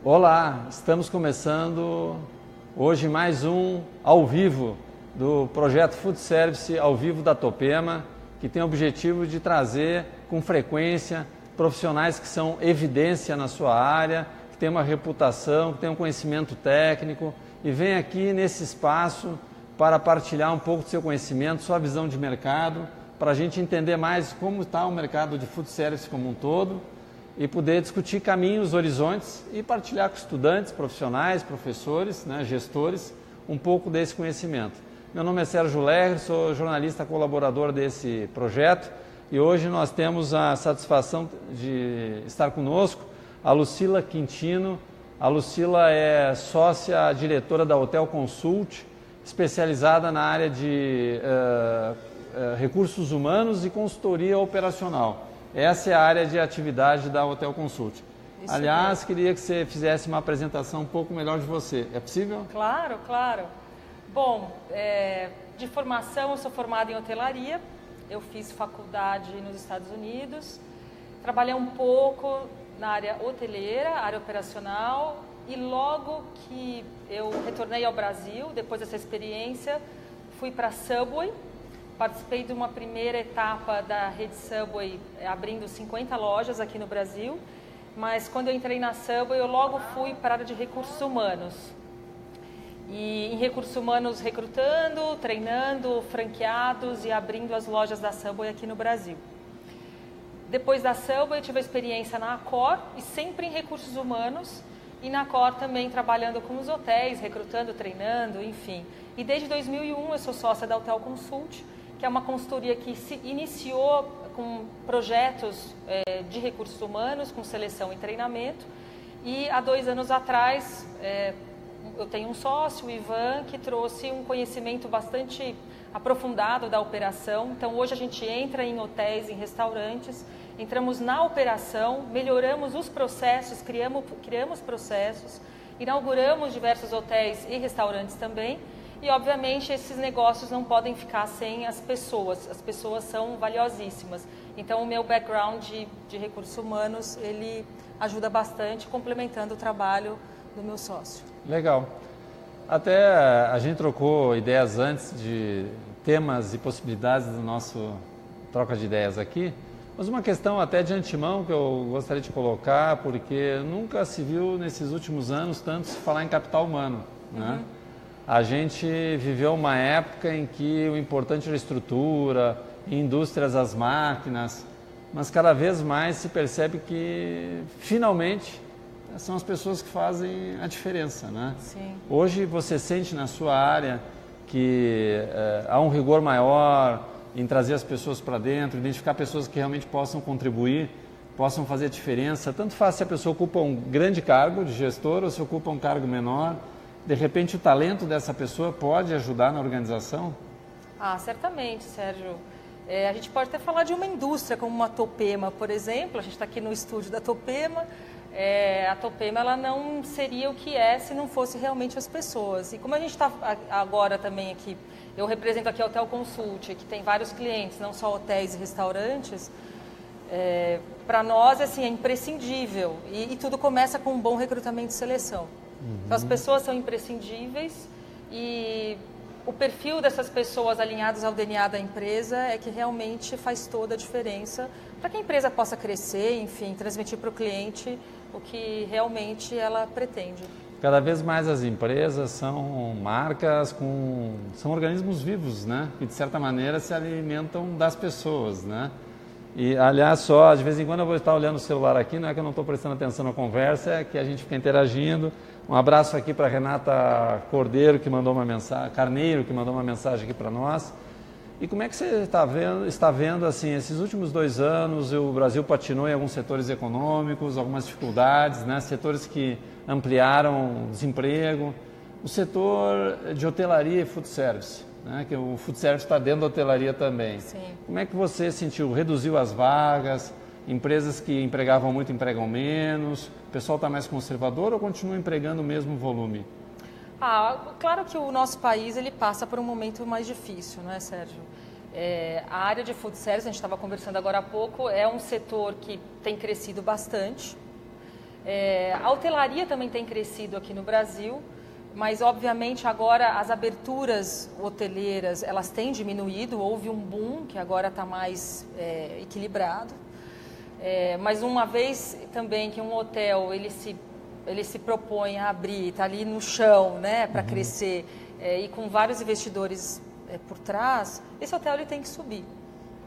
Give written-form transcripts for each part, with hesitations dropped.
Olá, estamos começando hoje mais um ao vivo do projeto Food Service ao vivo da Topema, que tem o objetivo de trazer com frequência profissionais que são evidência na sua área, que têm uma reputação, que têm um conhecimento técnico e vem aqui nesse espaço para partilhar um pouco do seu conhecimento, sua visão de mercado, para a gente entender mais como está o mercado de Food Service como um todo e poder discutir caminhos, horizontes e partilhar com estudantes, profissionais, professores, gestores, um pouco desse conhecimento. Meu nome é Sérgio Lerner, sou jornalista colaborador desse projeto e hoje nós temos a satisfação de estar conosco a Lucila Quintino. A Lucila é sócia diretora da Hotel Consult, especializada na área de recursos humanos e consultoria operacional. Essa é a área de atividade da Hotel Consult. Aliás, queria que você fizesse uma apresentação um pouco melhor de você. É possível? Claro, claro. Bom, de formação, eu sou formada em hotelaria. Eu fiz faculdade nos Estados Unidos. Trabalhei um pouco na área hoteleira, área operacional. E logo que eu retornei ao Brasil, depois dessa experiência, fui para a Subway. Participei de uma primeira etapa da rede Subway, abrindo 50 lojas aqui no Brasil. Mas quando eu entrei na Subway, eu logo fui para a área de recursos humanos. E em recursos humanos, recrutando, treinando franqueados e abrindo as lojas da Subway aqui no Brasil. Depois da Subway, eu tive a experiência na Accor e sempre em recursos humanos. E na Accor também trabalhando com os hotéis, recrutando, treinando, enfim. E desde 2001 eu sou sócia da Hotel Consult, que é uma consultoria que se iniciou com projetos de recursos humanos, com seleção e treinamento. E há 2 anos atrás, eu tenho um sócio, o Ivan, que trouxe um conhecimento bastante aprofundado da operação. Então, hoje a gente entra em hotéis, em restaurantes, entramos na operação, melhoramos os processos, criamos processos, inauguramos diversos hotéis e restaurantes também. E, obviamente, esses negócios não podem ficar sem as pessoas. As pessoas são valiosíssimas. Então, o meu background de recursos humanos, ele ajuda bastante, complementando o trabalho do meu sócio. Legal. Até a gente trocou ideias antes de temas e possibilidades do nosso troca de ideias aqui. Mas uma questão até de antemão que eu gostaria de colocar, porque nunca se viu nesses últimos anos tanto se falar em capital humano, né? A gente viveu uma época em que o importante era a estrutura, indústrias, as máquinas, mas cada vez mais se percebe que, finalmente, são as pessoas que fazem a diferença, né? Sim. Hoje você sente na sua área que há um rigor maior em trazer as pessoas para dentro, identificar pessoas que realmente possam contribuir, possam fazer a diferença. Tanto faz se a pessoa ocupa um grande cargo de gestor ou se ocupa um cargo menor. De repente, o talento dessa pessoa pode ajudar na organização? Ah, certamente, Sérgio. A gente pode até falar de uma indústria como uma Topema, por exemplo. A gente está aqui no estúdio da Topema. A Topema ela não seria o que é se não fosse realmente as pessoas. E como a gente está agora também aqui, eu represento aqui a Hotel Consult, que tem vários clientes, não só hotéis e restaurantes, para nós assim, é imprescindível. E tudo começa com um bom recrutamento e seleção. Então, as pessoas são imprescindíveis e o perfil dessas pessoas alinhadas ao DNA da empresa é que realmente faz toda a diferença para que a empresa possa crescer, enfim, transmitir para o cliente o que realmente ela pretende. Cada vez mais as empresas são marcas, são organismos vivos, né? Que de certa maneira se alimentam das pessoas, né? E, aliás, de vez em quando eu vou estar olhando o celular aqui, não é que eu não estou prestando atenção na conversa, é que a gente fica interagindo. Um abraço aqui para a Renata Cordeiro, que mandou uma mensagem, Carneiro, que mandou uma mensagem aqui para nós. E como é que você está vendo assim, esses últimos 2 anos, o Brasil patinou em alguns setores econômicos, algumas dificuldades, né? Setores que ampliaram o desemprego. O setor de hotelaria e food service, né? Que o food service está dentro da hotelaria também. Sim. Como é que você sentiu? Reduziu as vagas? Empresas que empregavam muito empregam menos? O pessoal está mais conservador ou continua empregando o mesmo volume? Claro que o nosso país ele passa por um momento mais difícil, não é, Sérgio? A área de food service, a gente estava conversando agora há pouco, é um setor que tem crescido bastante. A hotelaria também tem crescido aqui no Brasil, mas obviamente agora as aberturas hoteleiras elas têm diminuído, houve um boom que agora está mais equilibrado. Mas uma vez também que um hotel ele se propõe a abrir, está ali no chão, né, para crescer, e com vários investidores por trás, esse hotel ele tem que subir.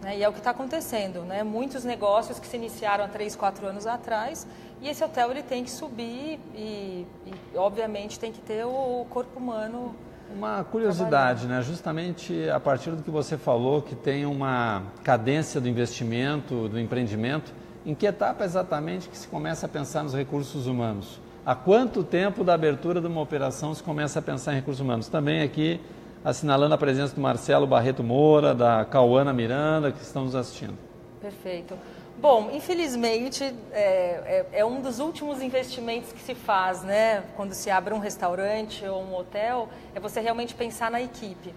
Né, e é o que está acontecendo, né? Muitos negócios que se iniciaram há 3, 4 anos atrás, e esse hotel ele tem que subir e obviamente tem que ter o corpo humano. Uma curiosidade, né? Justamente a partir do que você falou, que tem uma cadência do investimento, do empreendimento, em que etapa exatamente que se começa a pensar nos recursos humanos? Há quanto tempo da abertura de uma operação se começa a pensar em recursos humanos? Também aqui assinalando a presença do Marcelo Barreto Moura, da Cauana Miranda, que estão nos assistindo. Perfeito. Bom, infelizmente, é um dos últimos investimentos que se faz, né? Quando se abre um restaurante ou um hotel, é você realmente pensar na equipe.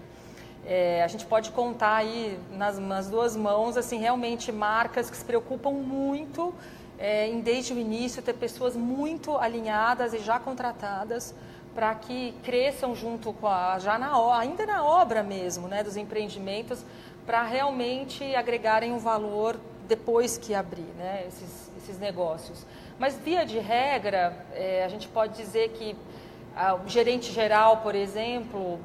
A gente pode contar aí nas duas mãos, assim, realmente marcas que se preocupam muito em desde o início ter pessoas muito alinhadas e já contratadas para que cresçam junto com ainda na obra mesmo, né, dos empreendimentos, para realmente agregarem um valor depois que abrir, né, esses negócios. Mas, via de regra, a gente pode dizer que o gerente geral, por exemplo,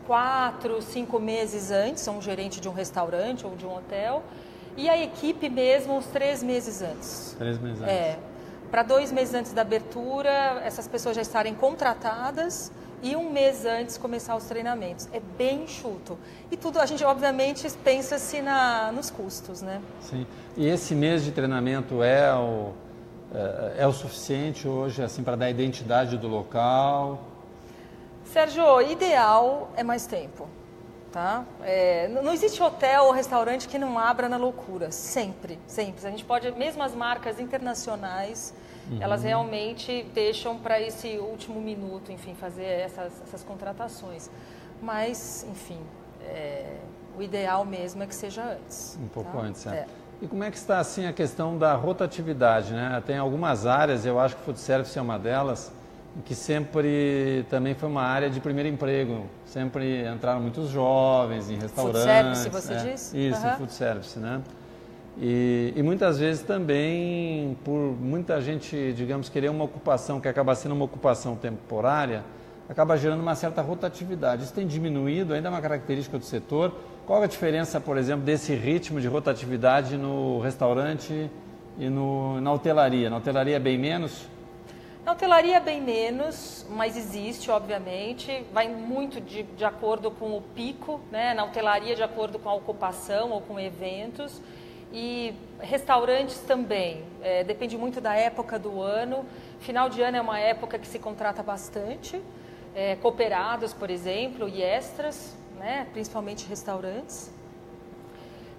4, 5 meses antes, um gerente de um restaurante ou de um hotel, e a equipe mesmo uns 3 meses antes. 3 meses antes. Para 2 meses antes da abertura, essas pessoas já estarem contratadas e 1 mês antes começar os treinamentos. É bem enxuto. E tudo, a gente obviamente pensa-se nos custos, né? Sim. E esse mês de treinamento é o suficiente hoje assim para dar identidade do local? Sérgio, ideal é mais tempo. Tá? Não existe hotel ou restaurante que não abra na loucura, sempre, sempre. A gente pode, mesmo as marcas internacionais, elas realmente deixam para esse último minuto, enfim, fazer essas contratações. Mas, enfim, o ideal mesmo é que seja antes. Um pouco tá? antes, E como é que está assim a questão da rotatividade, né? Tem algumas áreas, eu acho que o food service é uma delas, que sempre também foi uma área de primeiro emprego. Sempre entraram muitos jovens em restaurantes. Food service, você diz? Isso, food service, né? E muitas vezes também, por muita gente, digamos, querer uma ocupação que acaba sendo uma ocupação temporária, acaba gerando uma certa rotatividade. Isso tem diminuído, ainda é uma característica do setor. Qual é a diferença, por exemplo, desse ritmo de rotatividade no restaurante e na hotelaria? Na hotelaria é bem menos? Na hotelaria é bem menos, mas existe, obviamente, vai muito de acordo com o pico, né? Na hotelaria de acordo com a ocupação ou com eventos, e restaurantes também, depende muito da época do ano. Final de ano é uma época que se contrata bastante, cooperados, por exemplo, e extras, né? Principalmente restaurantes.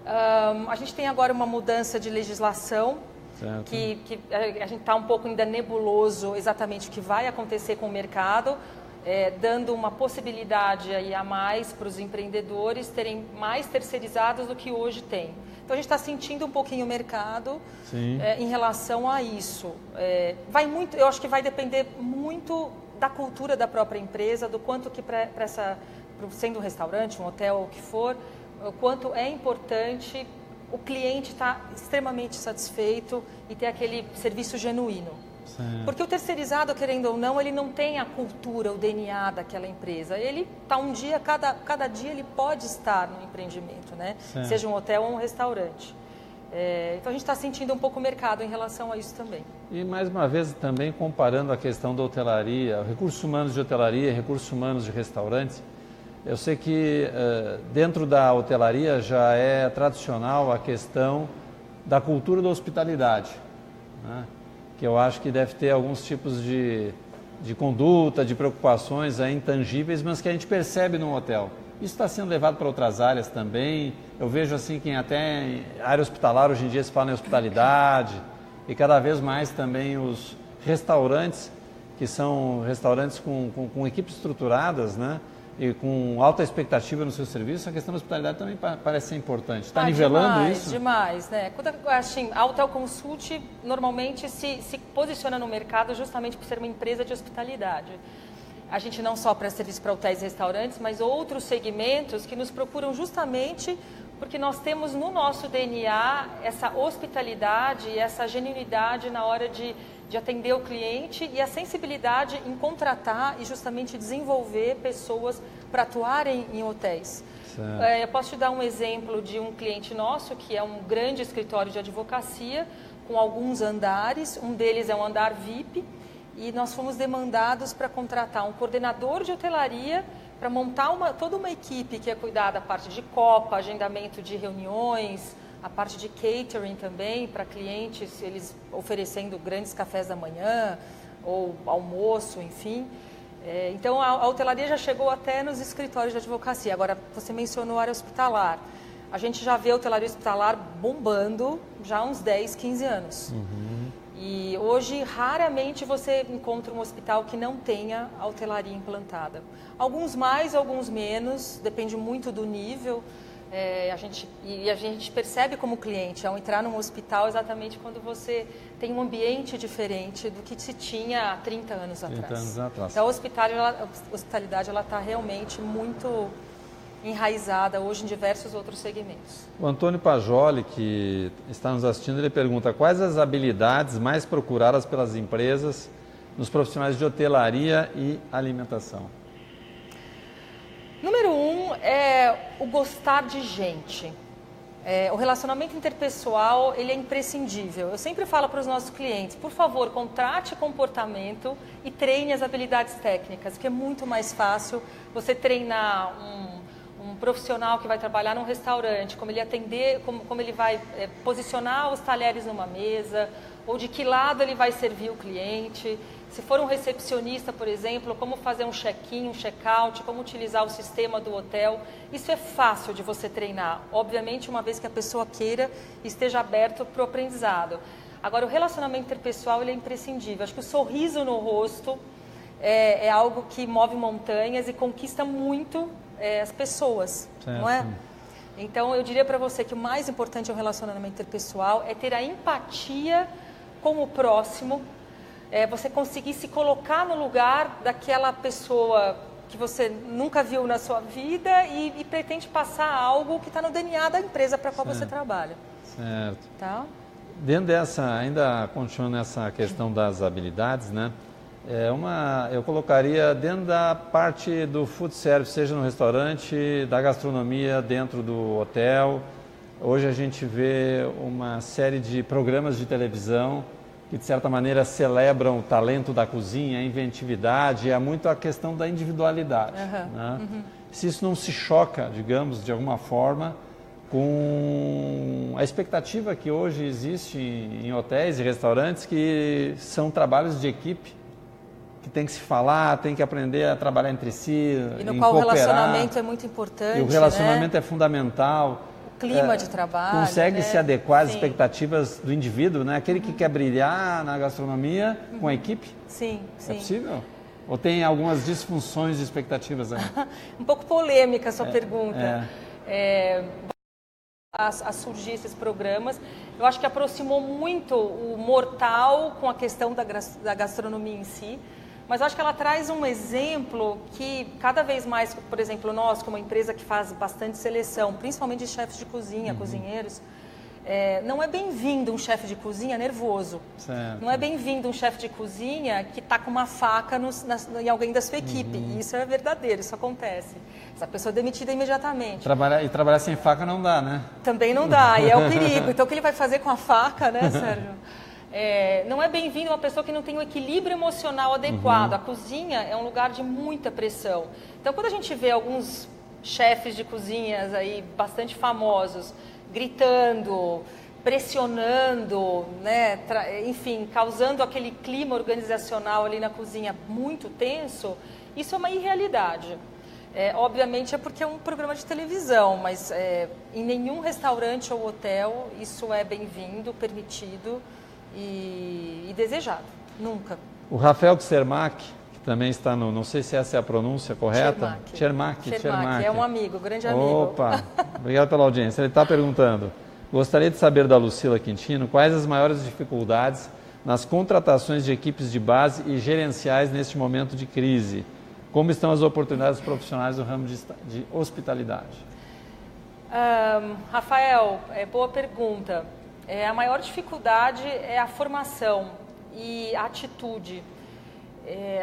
A gente tem agora uma mudança de legislação, que a gente está um pouco ainda nebuloso exatamente o que vai acontecer com o mercado, dando uma possibilidade aí a mais para os empreendedores terem mais terceirizados do que hoje tem. Então a gente está sentindo um pouquinho o mercado em relação a isso. Eu acho que vai depender muito da cultura da própria empresa, do quanto que sendo um restaurante, um hotel, ou o que for, o quanto é importante o cliente está extremamente satisfeito e ter aquele serviço genuíno. Sim. Porque o terceirizado, querendo ou não, ele não tem a cultura, o DNA daquela empresa. Ele está um dia, cada dia ele pode estar no empreendimento, né? Seja um hotel ou um restaurante. Então a gente está sentindo um pouco o mercado em relação a isso também. E mais uma vez também comparando a questão da hotelaria, recursos humanos de hotelaria, recursos humanos de restaurantes, eu sei que dentro da hotelaria já é tradicional a questão da cultura da hospitalidade, né? Que eu acho que deve ter alguns tipos de conduta, de preocupações intangíveis, mas que a gente percebe num hotel. Isso está sendo levado para outras áreas também. Eu vejo assim que até em área hospitalar hoje em dia se fala em hospitalidade e cada vez mais também os restaurantes, que são restaurantes com equipes estruturadas, né? e com alta expectativa no seu serviço, a questão da hospitalidade também parece ser importante. Está nivelando demais, isso? Demais, né? Assim, a Hotel Consult normalmente se posiciona no mercado justamente por ser uma empresa de hospitalidade. A gente não só presta serviço para hotéis e restaurantes, mas outros segmentos que nos procuram justamente porque nós temos no nosso DNA essa hospitalidade e essa genuinidade na hora de atender o cliente e a sensibilidade em contratar e justamente desenvolver pessoas para atuarem em hotéis. Eu posso te dar um exemplo de um cliente nosso que é um grande escritório de advocacia com alguns andares, um deles é um andar VIP e nós fomos demandados para contratar um coordenador de hotelaria para montar toda uma equipe que ia cuidar da parte de copa, agendamento de reuniões, a parte de catering também para clientes, eles oferecendo grandes cafés da manhã ou almoço, enfim. Então a hotelaria já chegou até nos escritórios de advocacia. Agora, você mencionou a área hospitalar. A gente já vê a hotelaria hospitalar bombando já há uns 10, 15 anos. E hoje, raramente você encontra um hospital que não tenha a hotelaria implantada. Alguns mais, alguns menos, depende muito do nível. A gente percebe como cliente, ao entrar num hospital, exatamente quando você tem um ambiente diferente do que se tinha há 30 anos atrás. Então, a hospitalidade está realmente muito enraizada hoje em diversos outros segmentos. O Antônio Pajoli, que está nos assistindo, ele pergunta quais as habilidades mais procuradas pelas empresas nos profissionais de hotelaria e alimentação? Número 1 é o gostar de gente. O relacionamento interpessoal, ele é imprescindível. Eu sempre falo para os nossos clientes, por favor, contrate comportamento e treine as habilidades técnicas, que é muito mais fácil você treinar um profissional que vai trabalhar num restaurante, como ele atender, como ele vai posicionar os talheres numa mesa, ou de que lado ele vai servir o cliente. Se for um recepcionista, por exemplo, como fazer um check-in, um check-out, como utilizar o sistema do hotel. Isso é fácil de você treinar, obviamente, uma vez que a pessoa queira e esteja aberto para o aprendizado. Agora, o relacionamento interpessoal ele é imprescindível. Acho que o sorriso no rosto é algo que move montanhas e conquista muito as pessoas, certo. Não é? Então, eu diria para você que o mais importante no relacionamento interpessoal é ter a empatia com o próximo, você conseguir se colocar no lugar daquela pessoa que você nunca viu na sua vida e pretende passar algo que está no DNA da empresa para a qual você trabalha. Certo. Tá? Dentro dessa, ainda continuando nessa questão das habilidades, né? Eu colocaria dentro da parte do food service, seja no restaurante, da gastronomia dentro do hotel. Hoje a gente vê uma série de programas de televisão que, de certa maneira, celebram o talento da cozinha, a inventividade, muito a questão da individualidade. Né? Se isso não se choca, digamos, de alguma forma, com a expectativa que hoje existe em hotéis e restaurantes, que são trabalhos de equipe, que tem que se falar, tem que aprender a trabalhar entre si, e no qual cooperar, o relacionamento é muito importante. E o relacionamento é fundamental. O clima de trabalho. Consegue se adequar às Sim. expectativas do indivíduo, né? Aquele que quer brilhar na gastronomia com a equipe. Sim, sim. É possível? Ou tem algumas disfunções de expectativas aí? Um pouco polêmica a sua pergunta. A surgir esses programas, eu acho que aproximou muito o mortal com a questão da gastronomia em si, mas eu acho que ela traz um exemplo que cada vez mais, por exemplo, nós como empresa que faz bastante seleção, principalmente de chefes de cozinha, cozinheiros, não é bem-vindo um chefe de cozinha nervoso. Certo. Não é bem-vindo um chefe de cozinha que está com uma faca em alguém da sua equipe. E isso é verdadeiro, isso acontece. Essa pessoa é demitida imediatamente. Trabalhar sem faca não dá, né? Também não dá, e é o perigo. Então, o que ele vai fazer com a faca, né, Sérgio? Não é bem-vindo uma pessoa que não tem um equilíbrio emocional adequado. A cozinha é um lugar de muita pressão. Então, quando a gente vê alguns chefes de cozinhas aí bastante famosos gritando, pressionando, né, enfim, causando aquele clima organizacional ali na cozinha muito tenso, isso é uma irrealidade. Obviamente é porque é um programa de televisão, mas em nenhum restaurante ou hotel isso é bem-vindo, permitido e desejado. Nunca. O Rafael Ksermak, que também está no, não sei se essa é a pronúncia correta. Chermak. É um amigo, grande amigo. Opa, obrigado pela audiência. Ele está perguntando, gostaria de saber da Lucila Quintino quais as maiores dificuldades nas contratações de equipes de base e gerenciais neste momento de crise. Como estão as oportunidades profissionais do ramo de hospitalidade? Rafael, boa pergunta. A maior dificuldade é a formação e a atitude.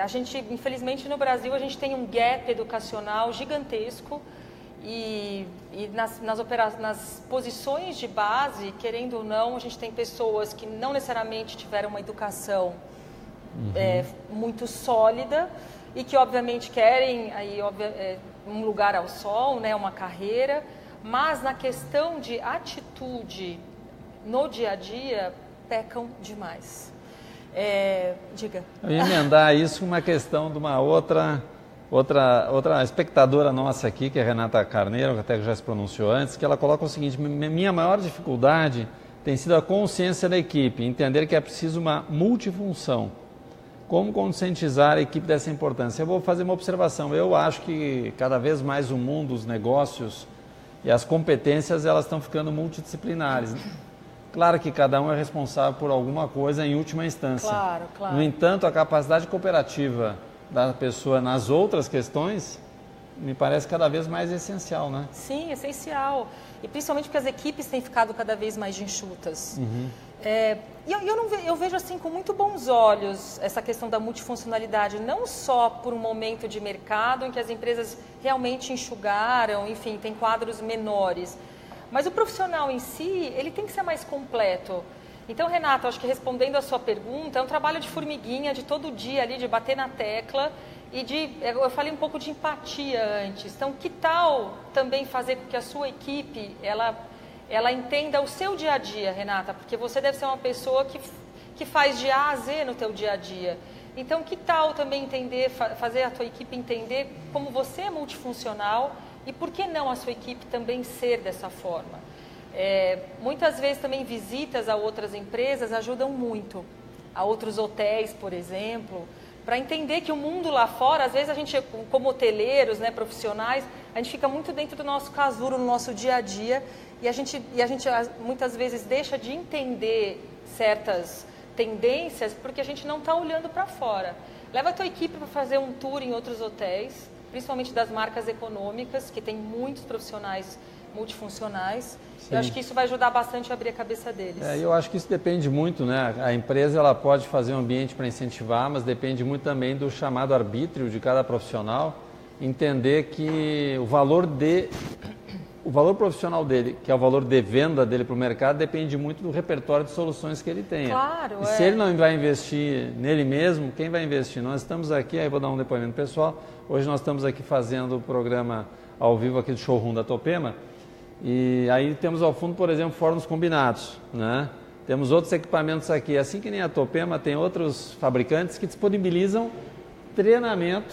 A gente, infelizmente, no Brasil, a gente tem um gap educacional gigantesco e nas posições de base, querendo ou não, a gente tem pessoas que não necessariamente tiveram uma educação muito sólida e que, obviamente, querem aí, um lugar ao sol, né, uma carreira, mas na questão de atitude no dia a dia, pecam demais. Diga. Eu ia emendar isso com uma questão de uma outra espectadora nossa aqui, que é a Renata Carneiro, que até já se pronunciou antes, que ela coloca o seguinte: minha maior dificuldade tem sido a consciência da equipe, entender que é preciso uma multifunção. Como conscientizar a equipe dessa importância? Eu vou fazer uma observação. Eu acho que cada vez mais o mundo, os negócios e as competências, elas estão ficando multidisciplinares. Claro que cada um é responsável por alguma coisa em última instância. Claro. No entanto, a capacidade cooperativa da pessoa nas outras questões me parece cada vez mais essencial, né? Sim, essencial. E principalmente porque as equipes têm ficado cada vez mais enxutas. Eu vejo assim com muito bons olhos essa questão da multifuncionalidade, não só por um momento de mercado em que as empresas realmente enxugaram, enfim, tem quadros menores. Mas o profissional em si, ele tem que ser mais completo. Então, Renato, acho que respondendo a sua pergunta, é um trabalho de formiguinha, de todo dia ali, de bater na tecla e eu falei um pouco de empatia antes. Então, que tal também fazer com que a sua equipe, ela entenda o seu dia a dia, Renata? Porque você deve ser uma pessoa que faz de A a Z no teu dia a dia. Então, que tal também fazer a tua equipe entender como você é multifuncional e por que não a sua equipe também ser dessa forma? Muitas vezes também visitas a outras empresas ajudam muito, a outros hotéis, por exemplo, para entender que o mundo lá fora, às vezes a gente, como hoteleiros, né, profissionais, a gente fica muito dentro do nosso casulo, no nosso dia a dia, e a gente muitas vezes deixa de entender certas tendências porque a gente não está olhando para fora. Leva a tua equipe para fazer um tour em outros hotéis, principalmente das marcas econômicas, que tem muitos profissionais multifuncionais. Sim. Eu acho que isso vai ajudar bastante a abrir a cabeça deles. Eu acho que isso depende muito, né? A empresa ela pode fazer um ambiente para incentivar, mas depende muito também do chamado arbítrio de cada profissional, entender que o valor profissional dele, que é o valor de venda dele para o mercado, depende muito do repertório de soluções que ele tenha. Claro, e se ele não vai investir nele mesmo, quem vai investir? Nós estamos aqui, aí vou dar um depoimento pessoal, hoje nós estamos aqui fazendo o programa ao vivo aqui do showroom da Topema, e aí temos ao fundo, por exemplo, fornos combinados, né? Temos outros equipamentos aqui, assim que nem a Topema, tem outros fabricantes que disponibilizam treinamento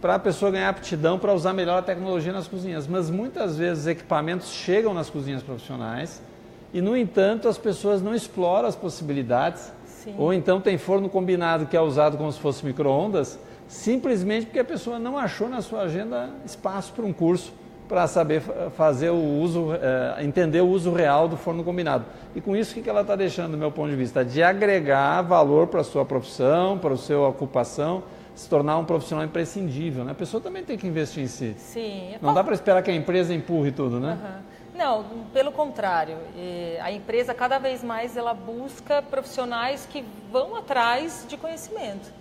para a pessoa ganhar aptidão para usar melhor a tecnologia nas cozinhas. Mas muitas vezes os equipamentos chegam nas cozinhas profissionais e, no entanto, as pessoas não exploram as possibilidades. Sim. Ou então tem forno combinado que é usado como se fosse micro-ondas, simplesmente porque a pessoa não achou na sua agenda espaço para um curso para saber fazer o uso, entender o uso real do forno combinado. E com isso, o que ela está deixando, do meu ponto de vista? De agregar valor para a sua profissão, para a sua ocupação, se tornar um profissional imprescindível, né? A pessoa também tem que investir em si. Sim. Não dá para esperar que a empresa empurre tudo, né? Não, pelo contrário. A empresa, cada vez mais, ela busca profissionais que vão atrás de conhecimento.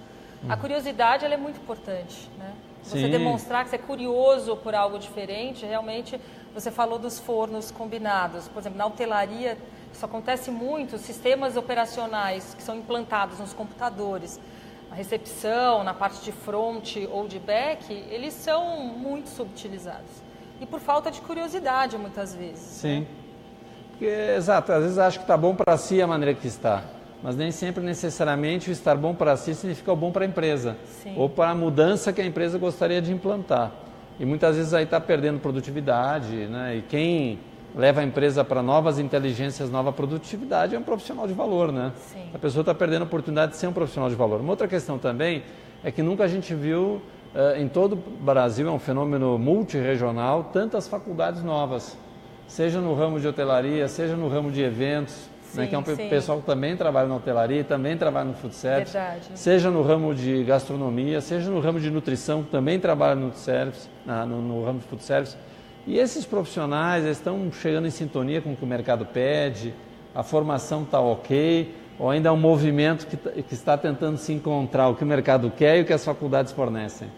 A curiosidade, ela é muito importante, né? Você demonstrar que você é curioso por algo diferente, realmente, você falou dos fornos combinados. Por exemplo, na hotelaria, isso acontece muito, sistemas operacionais que são implantados nos computadores, a recepção, na parte de front ou de back, eles são muito subutilizados. E por falta de curiosidade, muitas vezes. Sim. Né? Porque, exato, às vezes acho que está bom para si a maneira que está. Mas nem sempre necessariamente o estar bom para si significa o bom para a empresa. Sim. Ou para a mudança que a empresa gostaria de implantar. E muitas vezes aí está perdendo produtividade, né? E quem leva a empresa para novas inteligências, nova produtividade é um profissional de valor, né? Sim. A pessoa está perdendo a oportunidade de ser um profissional de valor. Uma outra questão também é que nunca a gente viu, em todo o Brasil, é um fenômeno multirregional, tantas faculdades novas, seja no ramo de hotelaria, seja no ramo de eventos, né, que é um pessoal que também trabalha na hotelaria, também trabalha no food service, seja no ramo de gastronomia, seja no ramo de nutrição, que também trabalha no service, no ramo de food service. E esses profissionais estão chegando em sintonia com o que o mercado pede, a formação está ok, ou ainda é um movimento que está tentando se encontrar o que o mercado quer e o que as faculdades fornecem?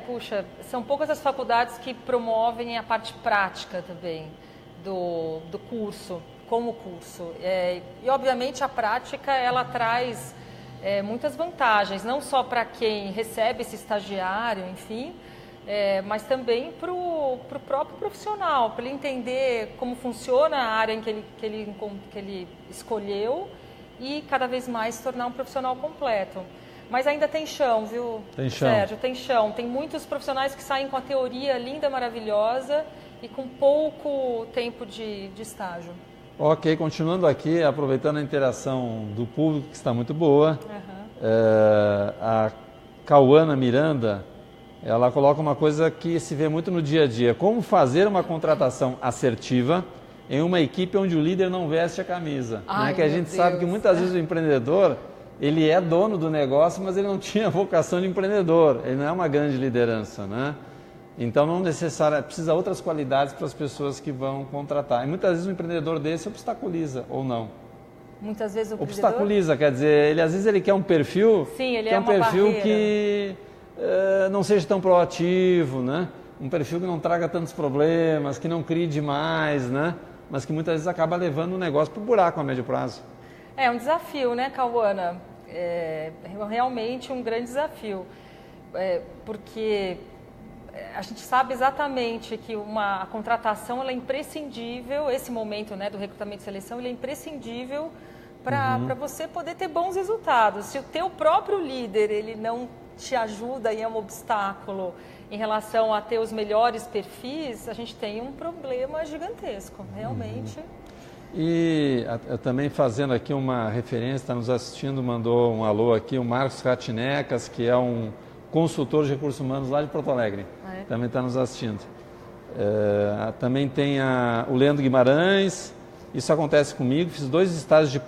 Puxa, são poucas as faculdades que promovem a parte prática também do curso, como curso. E, obviamente, a prática, ela traz muitas vantagens, não só para quem recebe esse estagiário, enfim, mas também para o próprio profissional, para ele entender como funciona a área em que ele escolheu e cada vez mais se tornar um profissional completo. Mas ainda tem chão, viu, Sérgio? Tem chão. Tem muitos profissionais que saem com a teoria linda, maravilhosa e com pouco tempo de estágio. Ok, continuando aqui, aproveitando a interação do público, que está muito boa, a Cauana Miranda, ela coloca uma coisa que se vê muito no dia a dia: como fazer uma contratação assertiva em uma equipe onde o líder não veste a camisa. Né? Que a gente sabe que muitas vezes o empreendedor, ele é dono do negócio, mas ele não tinha vocação de empreendedor, ele não é uma grande liderança, né? Então não necessariamente, precisa outras qualidades para as pessoas que vão contratar. E muitas vezes o empreendedor desse obstaculiza ou não. Muitas vezes o obstaculiza, quer dizer, às vezes ele quer um perfil, que não seja tão proativo, né? Um perfil que não traga tantos problemas, que não crie demais, né? Mas que muitas vezes acaba levando o negócio para o buraco a médio prazo. É um desafio, né, Cauana? É realmente um grande desafio, porque a gente sabe exatamente que a contratação ela é imprescindível, esse momento, né, do recrutamento e seleção, ele é imprescindível para você poder ter bons resultados. Se o teu próprio líder ele não te ajuda e é um obstáculo em relação a ter os melhores perfis, a gente tem um problema gigantesco, realmente. E também fazendo aqui uma referência, está nos assistindo, mandou um alô aqui, o Marcos Ratinecas, que é um consultor de recursos humanos lá de Porto Alegre, também está nos assistindo. Também tem o Leandro Guimarães. Isso acontece comigo, fiz 2 estágios de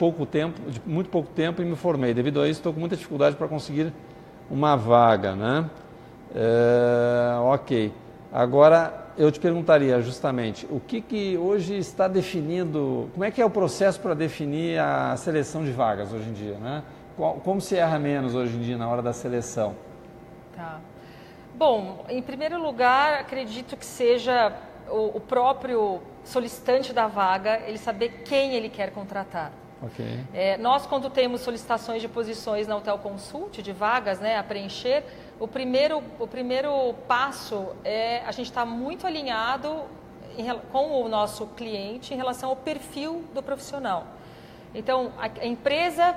muito pouco tempo e me formei. Devido a isso, estou com muita dificuldade para conseguir uma vaga, né? Ok. Agora, eu te perguntaria justamente, o que hoje está definindo, como é que é o processo para definir a seleção de vagas hoje em dia, né? Como se erra menos hoje em dia na hora da seleção? Tá. Bom, em primeiro lugar, acredito que seja o próprio solicitante da vaga, ele saber quem ele quer contratar. Okay. Nós, quando temos solicitações de posições na Hotel Consult, de vagas, né, a preencher, o primeiro passo é a gente estar muito alinhado com o nosso cliente em relação ao perfil do profissional. Então, a empresa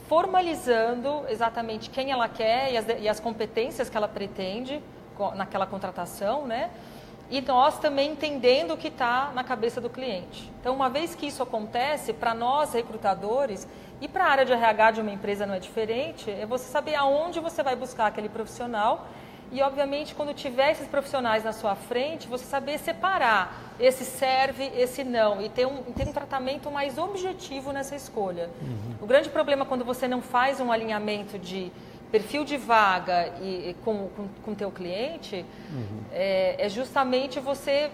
formalizando exatamente quem ela quer e as competências que ela pretende naquela contratação, né? E nós também entendendo o que está na cabeça do cliente. Então, uma vez que isso acontece, para nós recrutadores e para a área de RH de uma empresa não é diferente, é você saber aonde você vai buscar aquele profissional e, obviamente, quando tiver esses profissionais na sua frente, você saber separar esse serve, esse não e ter um tratamento mais objetivo nessa escolha. O grande problema quando você não faz um alinhamento de perfil de vaga com o teu cliente é justamente você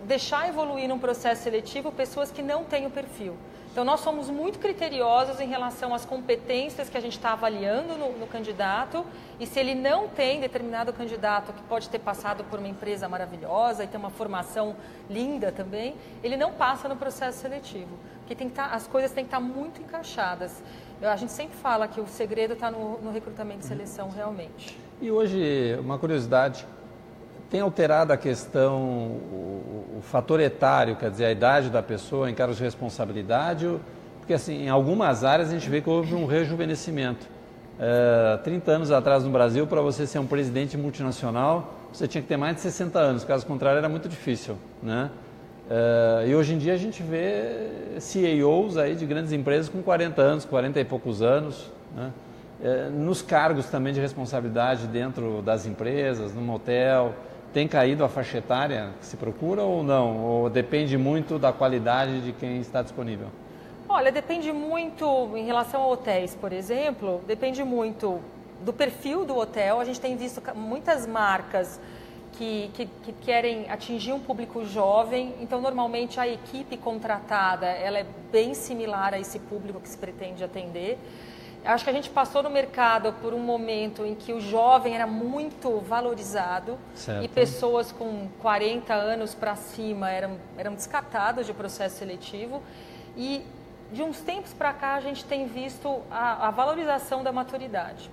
deixar evoluir num processo seletivo pessoas que não têm o perfil. Então, nós somos muito criteriosos em relação às competências que a gente está avaliando no candidato e se ele não tem determinado candidato que pode ter passado por uma empresa maravilhosa e ter uma formação linda também, ele não passa no processo seletivo. Porque as coisas têm que estar muito encaixadas. A gente sempre fala que o segredo está no recrutamento e seleção, realmente. E hoje, uma curiosidade, tem alterado a questão, o fator etário, quer dizer, a idade da pessoa em cargos de responsabilidade? Porque, assim, em algumas áreas a gente vê que houve um rejuvenescimento. 30 anos atrás no Brasil, para você ser um presidente multinacional, você tinha que ter mais de 60 anos, caso contrário era muito difícil, né? E hoje em dia a gente vê CEOs aí de grandes empresas com 40 anos, 40 e poucos anos, né? Nos cargos também de responsabilidade dentro das empresas, no motel, tem caído a faixa etária que se procura ou não? Ou depende muito da qualidade de quem está disponível? Olha, depende muito, em relação a hotéis, por exemplo, depende muito do perfil do hotel. A gente tem visto muitas marcas que querem atingir um público jovem, então normalmente a equipe contratada ela é bem similar a esse público que se pretende atender. Acho que a gente passou no mercado por um momento em que o jovem era muito valorizado, certo, e pessoas com 40 anos para cima eram descartadas de processo seletivo, e de uns tempos para cá a gente tem visto a valorização da maturidade.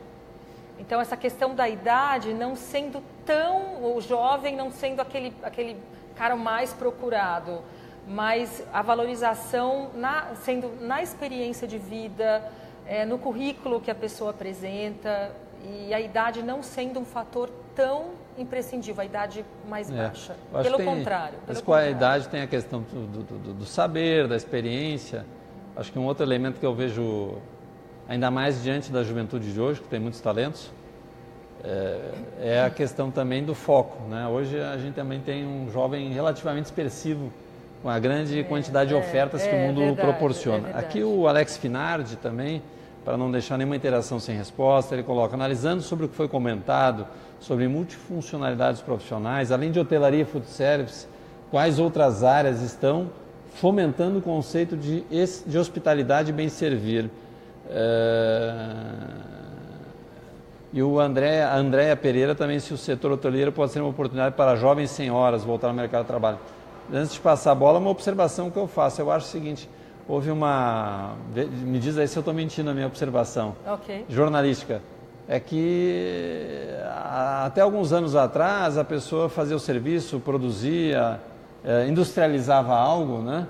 Então, essa questão da idade não sendo tão, o jovem não sendo aquele cara mais procurado, mas a valorização sendo na experiência de vida, no currículo que a pessoa apresenta, e a idade não sendo um fator tão imprescindível, a idade mais baixa. Pelo contrário. Com a idade tem a questão do saber, da experiência. Acho que um outro elemento que eu vejo ainda mais diante da juventude de hoje, que tem muitos talentos, é a questão também do foco, né? Hoje a gente também tem um jovem relativamente expressivo, com a grande quantidade de ofertas que o mundo proporciona. Aqui o Alex Finardi também, para não deixar nenhuma interação sem resposta, ele coloca: analisando sobre o que foi comentado, sobre multifuncionalidades profissionais, além de hotelaria e food service, quais outras áreas estão fomentando o conceito de hospitalidade e bem-servir? E a Andréa Pereira também, se o setor hoteleiro pode ser uma oportunidade para jovens senhoras voltar ao mercado de trabalho. Antes de passar a bola, uma observação que eu faço. Eu acho o seguinte: houve me diz aí se eu estou mentindo na minha observação, jornalística, é que até alguns anos atrás a pessoa fazia o serviço, produzia, industrializava algo, né?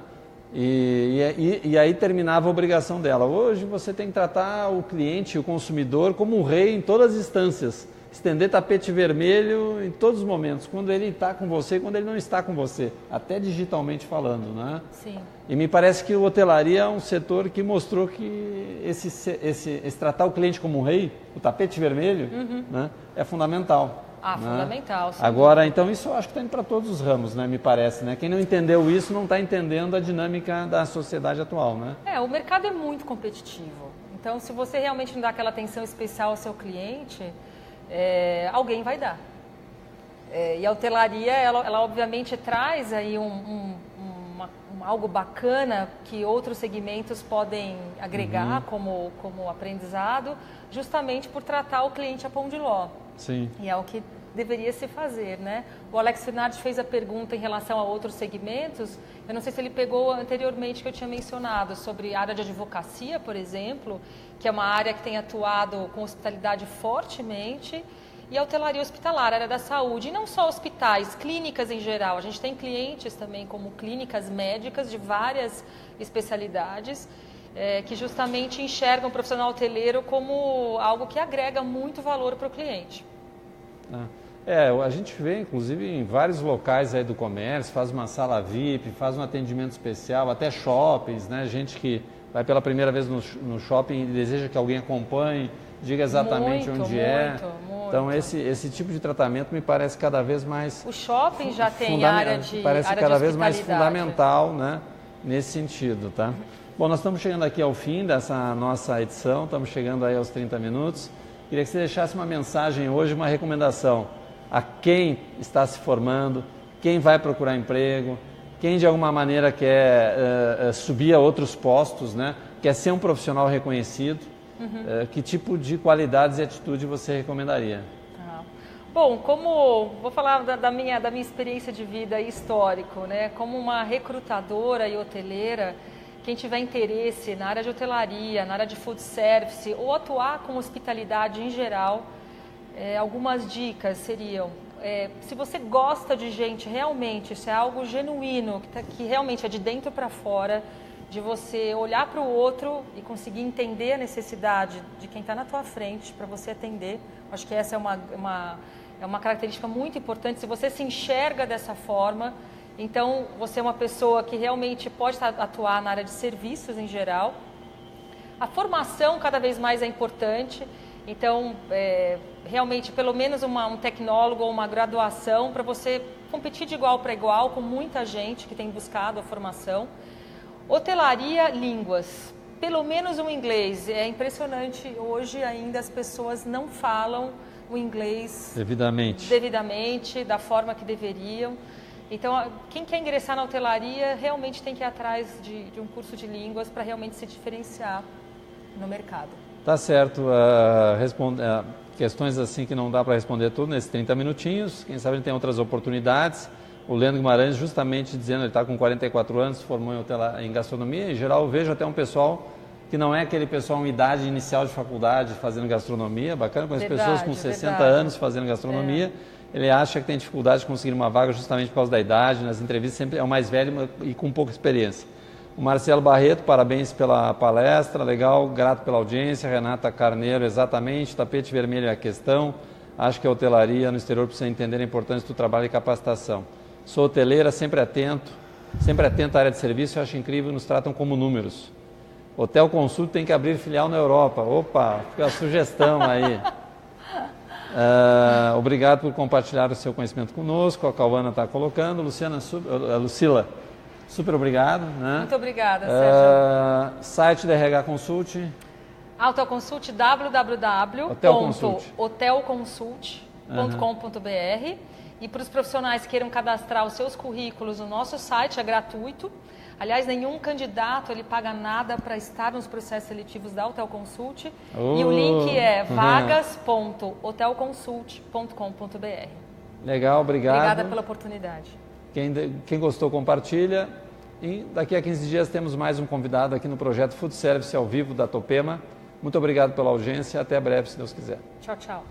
E aí terminava a obrigação dela. Hoje você tem que tratar o cliente, o consumidor, como um rei em todas as instâncias. Estender tapete vermelho em todos os momentos, quando ele está com você e quando ele não está com você, até digitalmente falando, né? Sim. E me parece que a hotelaria é um setor que mostrou que esse tratar o cliente como um rei, o tapete vermelho, né, é fundamental. Né? Fundamental. Sim. Agora, então, isso eu acho que está indo para todos os ramos, né, me parece, né? Quem não entendeu isso não está entendendo a dinâmica da sociedade atual, né? O mercado é muito competitivo. Então, se você realmente não dá aquela atenção especial ao seu cliente, alguém vai dar. E a hotelaria, ela obviamente traz aí algo bacana que outros segmentos podem agregar como aprendizado, justamente por tratar o cliente a pão de ló. Sim. E é o que deveria se fazer, né? O Alex Finardi fez a pergunta em relação a outros segmentos. Eu não sei se ele pegou anteriormente que eu tinha mencionado sobre a área de advocacia, por exemplo, que é uma área que tem atuado com hospitalidade fortemente, e a hotelaria hospitalar, a área da saúde, e não só hospitais, clínicas em geral. A gente tem clientes também como clínicas médicas de várias especialidades, que justamente enxergam o profissional hoteleiro como algo que agrega muito valor para o cliente. A gente vê, inclusive, em vários locais aí do comércio, faz uma sala VIP, faz um atendimento especial, até shoppings, né? Gente que vai pela primeira vez no shopping e deseja que alguém acompanhe, diga exatamente onde é. Então, esse tipo de tratamento me parece cada vez mais... O shopping já tem área de parece cada vez mais fundamental, né? Nesse sentido, tá? Bom, nós estamos chegando aqui ao fim dessa nossa edição, estamos chegando aí aos 30 minutos. Queria que você deixasse uma mensagem hoje, uma recomendação a quem está se formando, quem vai procurar emprego, quem de alguma maneira quer subir a outros postos, né? Quer ser um profissional reconhecido. Que tipo de qualidades e atitude você recomendaria? Bom, vou falar da minha experiência de vida e histórico, né? Como uma recrutadora e hoteleira, quem tiver interesse na área de hotelaria, na área de food service ou atuar com hospitalidade em geral, algumas dicas seriam: se você gosta de gente realmente, se é algo genuíno, que realmente é de dentro para fora, de você olhar para o outro e conseguir entender a necessidade de quem está na tua frente para você atender. Acho que essa é uma característica muito importante. Se você se enxerga dessa forma, então você é uma pessoa que realmente pode atuar na área de serviços em geral. A formação cada vez mais é importante, então realmente pelo menos um tecnólogo ou uma graduação para você competir de igual para igual com muita gente que tem buscado a formação. Hotelaria, línguas, pelo menos um inglês. É impressionante, hoje ainda as pessoas não falam o inglês devidamente, da forma que deveriam. Então, quem quer ingressar na hotelaria realmente tem que ir atrás de um curso de línguas para realmente se diferenciar no mercado. Tá certo. Questões assim que não dá para responder tudo nesses 30 minutinhos. Quem sabe ele tem outras oportunidades. O Leandro Guimarães justamente dizendo, ele está com 44 anos, se formou em gastronomia. Em geral, eu vejo até um pessoal que não é aquele pessoal em idade inicial de faculdade fazendo gastronomia. Bacana, com as pessoas com 60 anos fazendo gastronomia. Ele acha que tem dificuldade de conseguir uma vaga justamente por causa da idade. Nas entrevistas sempre é o mais velho e com pouca experiência. O Marcelo Barreto, parabéns pela palestra, legal, grato pela audiência. Renata Carneiro, exatamente, tapete vermelho é a questão. Acho que a hotelaria no exterior precisa entender a importância do trabalho e capacitação. Sou hoteleira, sempre atento à área de serviço, eu acho incrível, nos tratam como números. Hotel Consult tem que abrir filial na Europa. Opa, fica a sugestão aí. Obrigado por compartilhar o seu conhecimento conosco, a Cauana está colocando. Lucila, super obrigado. Né? Muito obrigada, Sérgio. Site da RH Consult. Hotel Consult, www.hotelconsult.com.br. E para os profissionais que queiram cadastrar os seus currículos no nosso site, é gratuito. Aliás, nenhum candidato ele paga nada para estar nos processos seletivos da Hotel Consult. E o link é vagas.hotelconsult.com.br. Legal, obrigado. Obrigada pela oportunidade. Quem gostou, compartilha. E daqui a 15 dias temos mais um convidado aqui no projeto Food Service ao vivo da Topema. Muito obrigado pela audiência. Até breve, se Deus quiser. Tchau, tchau.